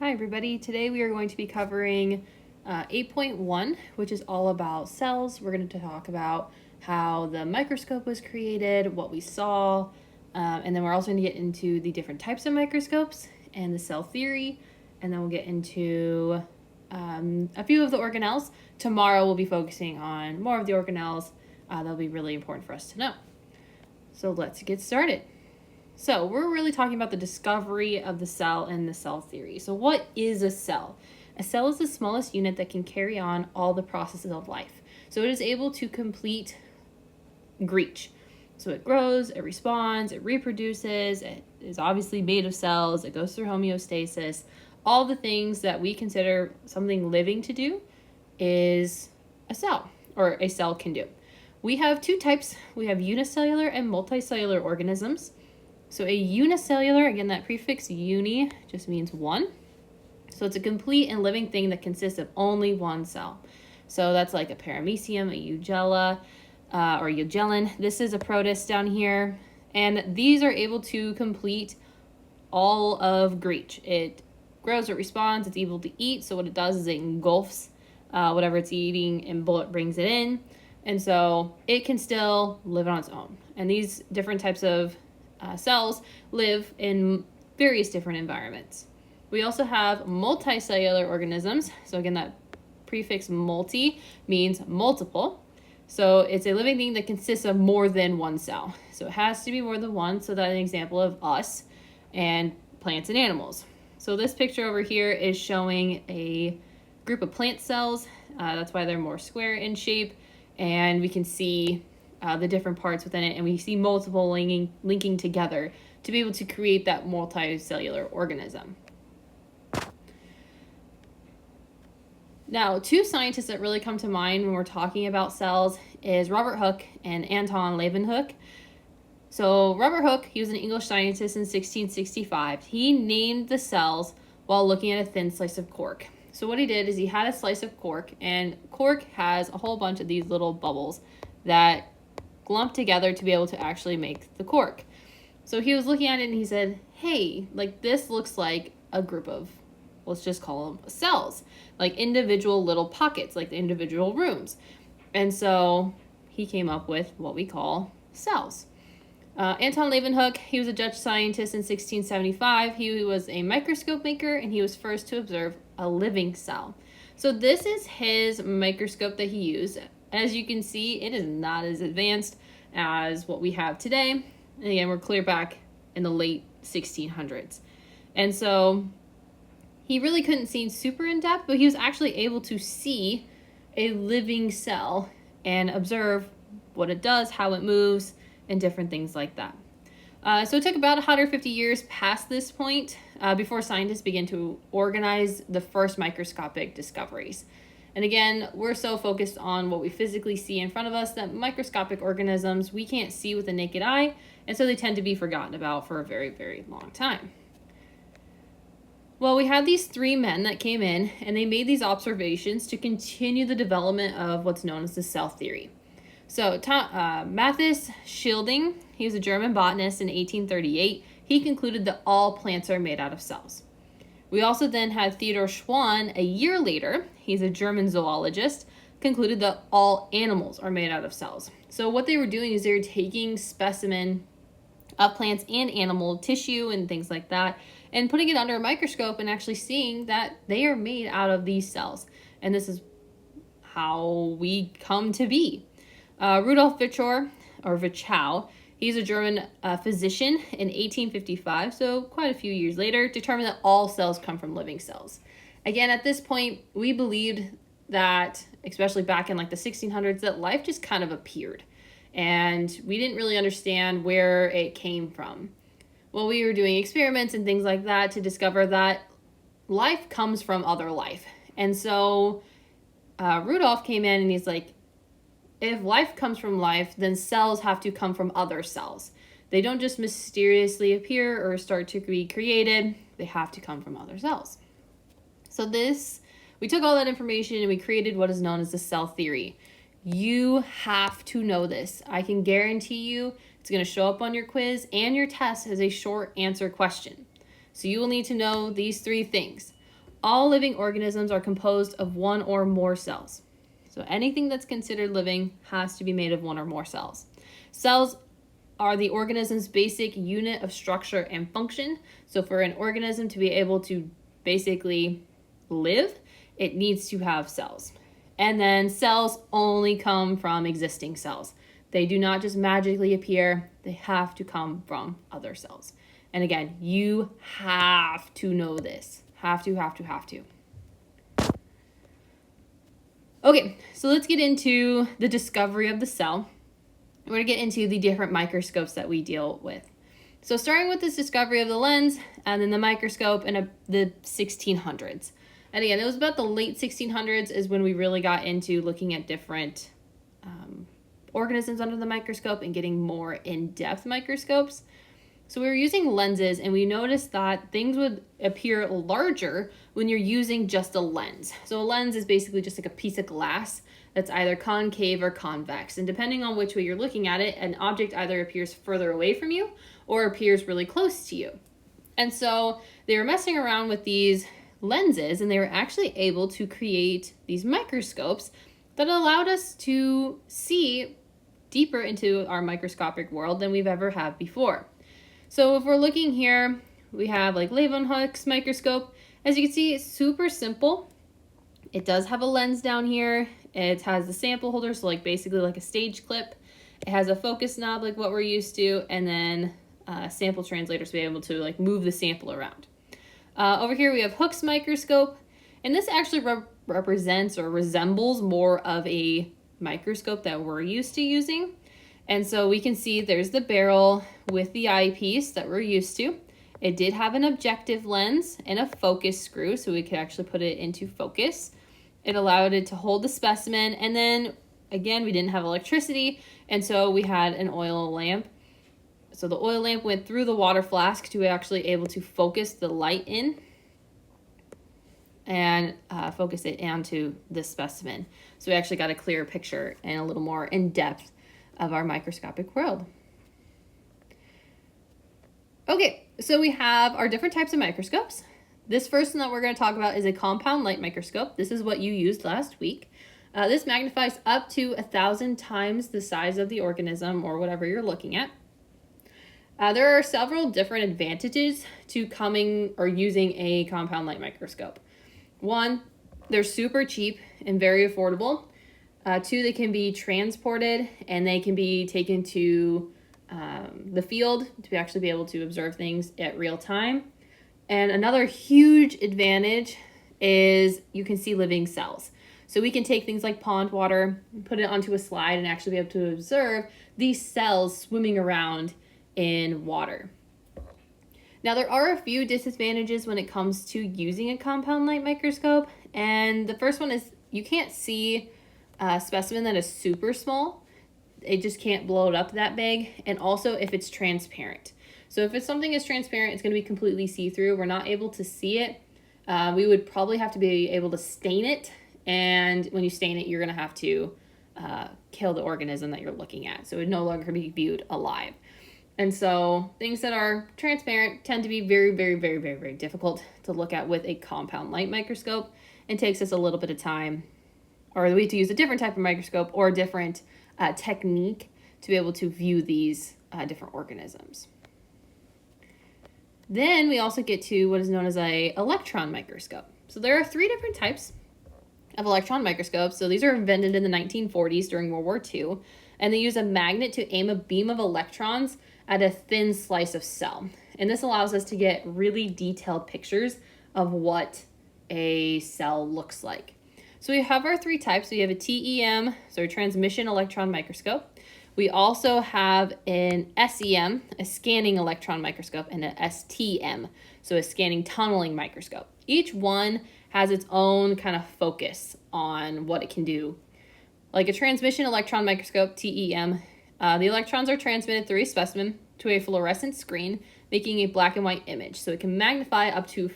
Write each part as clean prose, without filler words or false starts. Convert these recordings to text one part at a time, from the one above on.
Hi everybody, today we are going to be covering 8.1, which is all about cells. We're going to talk about how the microscope was created, what we saw, and then we're also going to get into the different types of microscopes and the cell theory, and then we'll get into a few of the organelles. Tomorrow we'll be focusing on more of the organelles. That'll be really important for us to know. So let's get started. So we're really talking about the discovery of the cell and the cell theory. So what is a cell? A cell is the smallest unit that can carry on all the processes of life. So it is able to complete Greech. So it grows, it responds, it reproduces, it is obviously made of cells, it goes through homeostasis. All the things that we consider something living to do is a cell, or a cell can do. We have two types. We have unicellular and multicellular organisms. So a unicellular, again, that prefix uni just means one. So it's a complete and living thing that consists of only one cell. So that's like a paramecium, a eugella, or eugellin. This is a protist down here. And these are able to complete all of Greech. It grows, it responds, it's able to eat. So what it does is it engulfs whatever it's eating and brings it in. And so it can still live on its own. And these different types of cells live in various different environments. We also have multicellular organisms. So again, that prefix multi means multiple. So it's a living thing that consists of more than one cell. So it has to be more than one. So that's an example of us and plants and animals. So this picture over here is showing a group of plant cells. That's why they're more square in shape. And we can see the different parts within it, and we see multiple linking together to be able to create that multicellular organism. Now, two scientists that really come to mind when we're talking about cells is Robert Hooke and Anton Leeuwenhoek. So Robert Hooke, he was an English scientist in 1665. He named the cells while looking at a thin slice of cork. So what he did is he had a slice of cork, and cork has a whole bunch of these little bubbles that lumped together to be able to actually make the cork. So he was looking at it and he said, hey, like this looks like a group of, let's just call them cells, like individual little pockets, like the individual rooms. And so he came up with what we call cells. Anton Leeuwenhoek, he was a Dutch scientist in 1675. He was a microscope maker, and he was first to observe a living cell. So this is his microscope that he used. As you can see, it is not as advanced as what we have today. And again, we're clear back in the late 1600s. And so he really couldn't see super in depth, but he was actually able to see a living cell and observe what it does, how it moves, and different things like that. So it took about 150 years past this point before scientists began to organize the first microscopic discoveries. And again, we're so focused on what we physically see in front of us that microscopic organisms we can't see with the naked eye, and so they tend to be forgotten about for a very, very long time. Well, we had these three men that came in, and they made these observations to continue the development of what's known as the cell theory. So Matthias Schilding, he was a German botanist in 1838. He concluded that all plants are made out of cells. We also then had Theodor Schwann a year later. He's a German zoologist, concluded that all animals are made out of cells. So what they were doing is they were taking specimen of plants and animal tissue and things like that and putting it under a microscope and actually seeing that they are made out of these cells. And this is how we come to be. Rudolf Virchow, he's a German physician in 1855, so quite a few years later, determined that all cells come from living cells. Again, at this point, we believed that, especially back in like the 1600s, that life just kind of appeared. And we didn't really understand where it came from. Well, we were doing experiments and things like that to discover that life comes from other life. And so Rudolf came in and he's like, if life comes from life, then cells have to come from other cells. They don't just mysteriously appear or start to be created. They have to come from other cells. So we took all that information and we created what is known as the cell theory. You have to know this. I can guarantee you it's going to show up on your quiz and your test as a short answer question. So you will need to know these three things. all living organisms are composed of one or more cells. So anything that's considered living has to be made of one or more cells. Cells are the organism's basic unit of structure and function. So for an organism to be able to basically live, it needs to have cells. And then cells only come from existing cells. They do not just magically appear, they have to come from other cells. And again, you have to know this. Have to. Okay, so let's get into the discovery of the cell. We're going to get into the different microscopes that we deal with. So starting with this discovery of the lens and then the microscope in the 1600s. And again, it was about the late 1600s is when we really got into looking at different organisms under the microscope and getting more in-depth microscopes. So we were using lenses and we noticed that things would appear larger when you're using just a lens. So a lens is basically just like a piece of glass that's either concave or convex. And depending on which way you're looking at it, an object either appears further away from you or appears really close to you. And so they were messing around with these lenses and they were actually able to create these microscopes that allowed us to see deeper into our microscopic world than we've ever had before. So if we're looking here, we have like Leeuwenhoek's microscope. As you can see, it's super simple. It does have a lens down here. It has the sample holder, so like basically like a stage clip. It has a focus knob like what we're used to, and then a sample translator to be able to like move the sample around. Over here we have Hooke's microscope, and this actually represents or resembles more of a microscope that we're used to using. And so we can see there's the barrel with the eyepiece that we're used to. It did have an objective lens and a focus screw, so we could actually put it into focus. It allowed it to hold the specimen, and then again, we didn't have electricity, and so we had an oil lamp. So the oil lamp went through the water flask to actually able to focus the light in and focus it onto this specimen. So we actually got a clearer picture and a little more in-depth of our microscopic world. Okay, so we have our different types of microscopes. This first one that we're going to talk about is a compound light microscope. This is what you used last week. This magnifies up to 1,000 times the size of the organism or whatever you're looking at. There are several different advantages to coming or using a compound light microscope. One, they're super cheap and very affordable. Two, they can be transported and they can be taken to the field to actually be able to observe things at real time. And another huge advantage is you can see living cells. So we can take things like pond water, put it onto a slide, and actually be able to observe these cells swimming around in water. Now, there are a few disadvantages when it comes to using a compound light microscope. And the first one is you can't see a specimen that is super small. It just can't blow it up that big. And also if it's transparent. So if something is transparent, it's going to be completely see-through. We're not able to see it. We would probably have to be able to stain it. And when you stain it, you're going to have to kill the organism that you're looking at. So it would no longer be viewed alive. And so things that are transparent tend to be very, very, very, very, very difficult to look at with a compound light microscope. It takes us a little bit of time, or we have to use a different type of microscope or a different technique to be able to view these different organisms. Then we also get to what is known as an electron microscope. So there are 3 different types of electron microscopes. So these are invented in the 1940s during World War II, and they use a magnet to aim a beam of electrons at a thin slice of cell. And this allows us to get really detailed pictures of what a cell looks like. So we have our 3 types. We have a TEM, so a transmission electron microscope. We also have an SEM, a scanning electron microscope, and an STM, so a scanning tunneling microscope. Each one has its own kind of focus on what it can do. Like a transmission electron microscope, TEM, the electrons are transmitted through a specimen to a fluorescent screen, making a black and white image. So it can magnify up to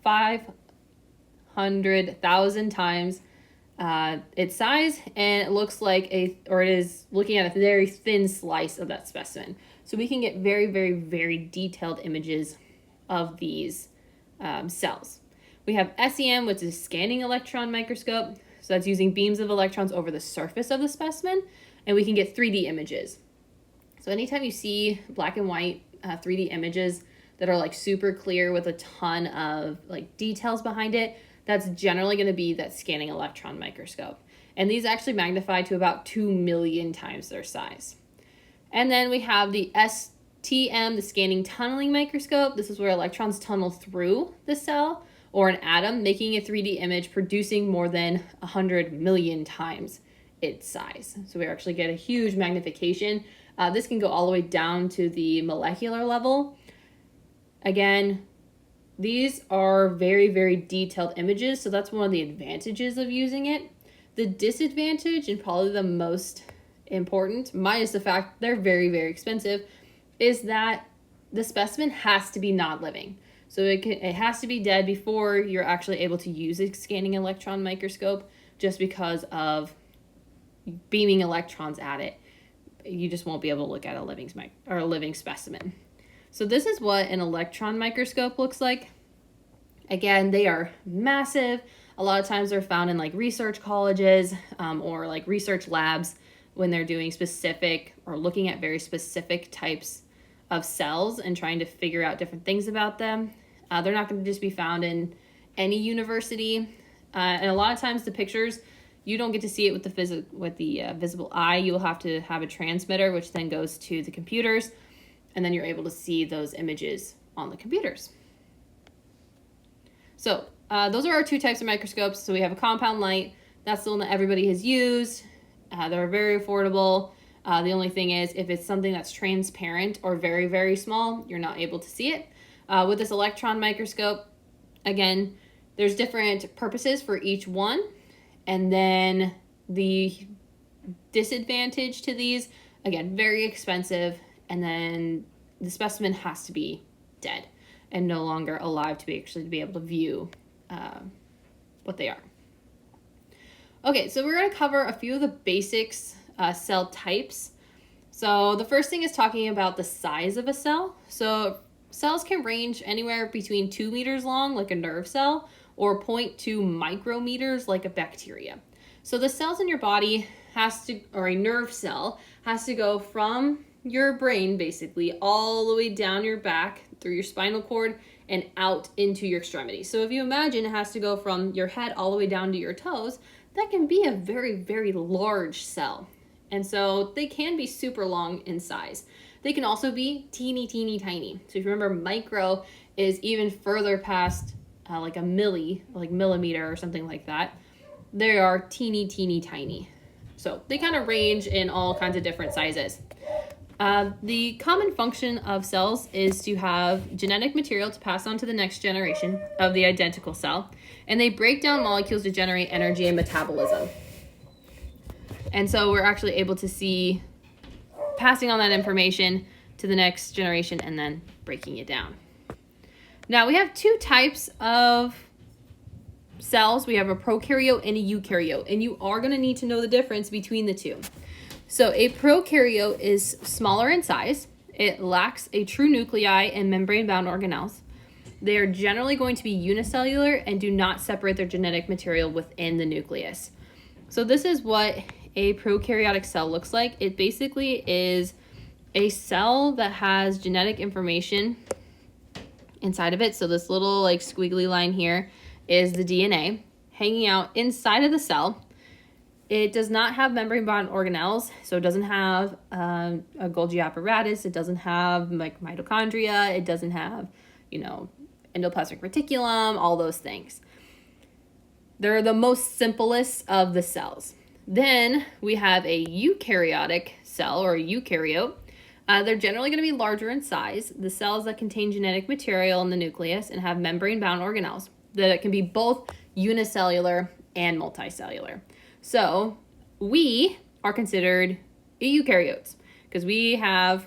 500,000 times its size, and it looks like it is looking at a very thin slice of that specimen. So we can get very, very, very detailed images of these cells. We have SEM, which is scanning electron microscope. So that's using beams of electrons over the surface of the specimen, and we can get 3D images. So anytime you see black and white 3D images that are like super clear with a ton of like details behind it, that's generally going to be that scanning electron microscope. And these actually magnify to about 2 million times their size. And then we have the STM, the scanning tunneling microscope. This is where electrons tunnel through the cell or an atom, making a 3D image, producing more than 100 million times its size. So we actually get a huge magnification. This can go all the way down to the molecular level. Again, these are very, very detailed images, so that's one of the advantages of using it. The disadvantage, and probably the most important, minus the fact they're very, very expensive, is that the specimen has to be non-living. So it has to be dead before you're actually able to use a scanning electron microscope, just because of beaming electrons at it. You just won't be able to look at a living specimen. So this is what an electron microscope looks like. Again, they are massive. A lot of times they're found in like research colleges or like research labs when they're doing specific or looking at very specific types of cells and trying to figure out different things about them. They're not going to just be found in any university. And a lot of times the pictures, you don't get to see it with the visible eye. You'll have to have a transmitter, which then goes to the computers, and then you're able to see those images on the computers. So those are our two types of microscopes. So we have a compound light. That's the one that everybody has used. They're very affordable. The only thing is, if it's something that's transparent or very, very small, you're not able to see it. With this electron microscope, again, there's different purposes for each one. And then the disadvantage to these, again, very expensive. And then the specimen has to be dead and no longer alive to be able to view what they are. Okay, so we're going to cover a few of the basics cell types. So the first thing is talking about the size of a cell. So cells can range anywhere between 2 meters long, like a nerve cell, or 0.2 micrometers, like a bacteria. So the cells in your body or a nerve cell has to go from your brain, basically, all the way down your back through your spinal cord and out into your extremities. So if you imagine it has to go from your head all the way down to your toes, that can be a very, very large cell. And so they can be super long in size. They can also be teeny, teeny, tiny. So if you remember, micro is even further past like a millimeter or something like that. They are teeny, teeny, tiny. So they kind of range in all kinds of different sizes. The common function of cells is to have genetic material to pass on to the next generation of the identical cell, and they break down molecules to generate energy and metabolism. And so we're actually able to see passing on that information to the next generation and then breaking it down. Now we have two types of cells. We have a prokaryote and a eukaryote, and you are going to need to know the difference between the two. So a prokaryote is smaller in size. It lacks a true nuclei and membrane-bound organelles. They are generally going to be unicellular and do not separate their genetic material within the nucleus. So this is what a prokaryotic cell looks like. It basically is a cell that has genetic information inside of it. So this little like squiggly line here is the DNA hanging out inside of the cell. It does not have membrane-bound organelles, so it doesn't have a Golgi apparatus. It doesn't have like mitochondria. It doesn't have, endoplasmic reticulum, all those things. They're the most simplest of the cells. Then we have a eukaryotic cell, or a eukaryote. They're generally going to be larger in size. The cells that contain genetic material in the nucleus and have membrane-bound organelles that can be both unicellular and multicellular. So we are considered eukaryotes because we have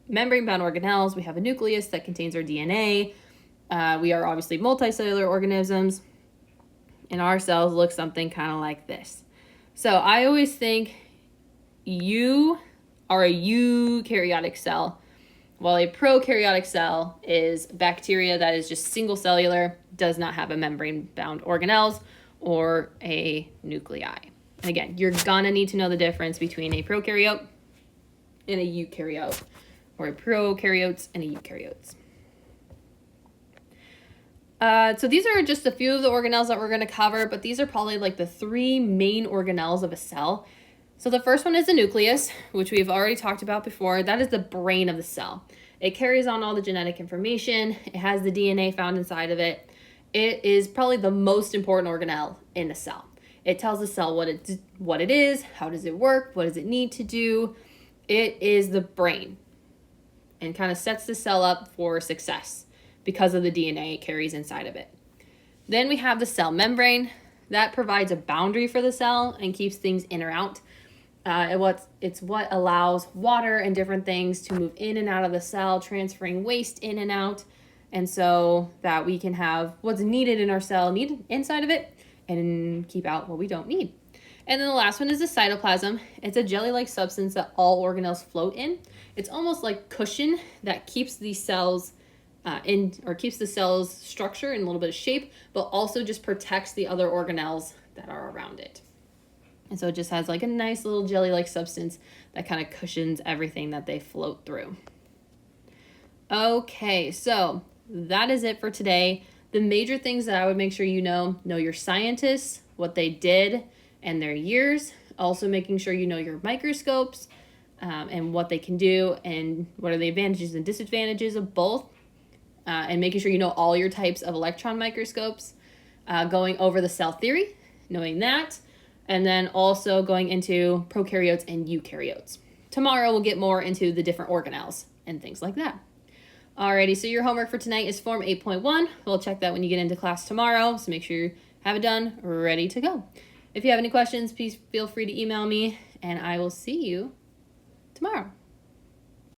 membrane-bound organelles. We have a nucleus that contains our DNA. We are obviously multicellular organisms, and our cells look something kind of like this. So I always think you are a eukaryotic cell, while a prokaryotic cell is bacteria that is just single cellular, does not have a membrane-bound organelles or a nuclei. And again, you're gonna need to know the difference between a prokaryote and a eukaryote, or a prokaryotes and a eukaryotes. So these are just a few of the organelles that we're going to cover, but these are probably like the 3 main organelles of a cell. So the first one is the nucleus, which we've already talked about before. That is the brain of the cell. It carries on all the genetic information. It has the DNA found inside of it. It is probably the most important organelle in a cell. It tells the cell what it is, how does it work, what does it need to do. It is the brain and kind of sets the cell up for success because of the DNA it carries inside of it. Then we have the cell membrane. That provides a boundary for the cell and keeps things in or out. It's what allows water and different things to move in and out of the cell, transferring waste in and out, and so that we can have what's needed in our cell needed inside of it and keep out what we don't need. And then the last one is the cytoplasm. It's a jelly-like substance that all organelles float in. It's almost like cushion that keeps these cells keeps the cell's structure in a little bit of shape, but also just protects the other organelles that are around it. And so it just has like a nice little jelly-like substance that kind of cushions everything that they float through. Okay, so that is it for today. The major things that I would make sure you know your scientists, what they did, and their years. Also making sure you know your microscopes and what they can do and what are the advantages and disadvantages of both. And making sure you know all your types of electron microscopes, going over the cell theory, knowing that, and then also going into prokaryotes and eukaryotes. Tomorrow we'll get more into the different organelles and things like that. Alrighty, so your homework for tonight is Form 8.1. We'll check that when you get into class tomorrow, so make sure you have it done, ready to go. If you have any questions, please feel free to email me, and I will see you tomorrow.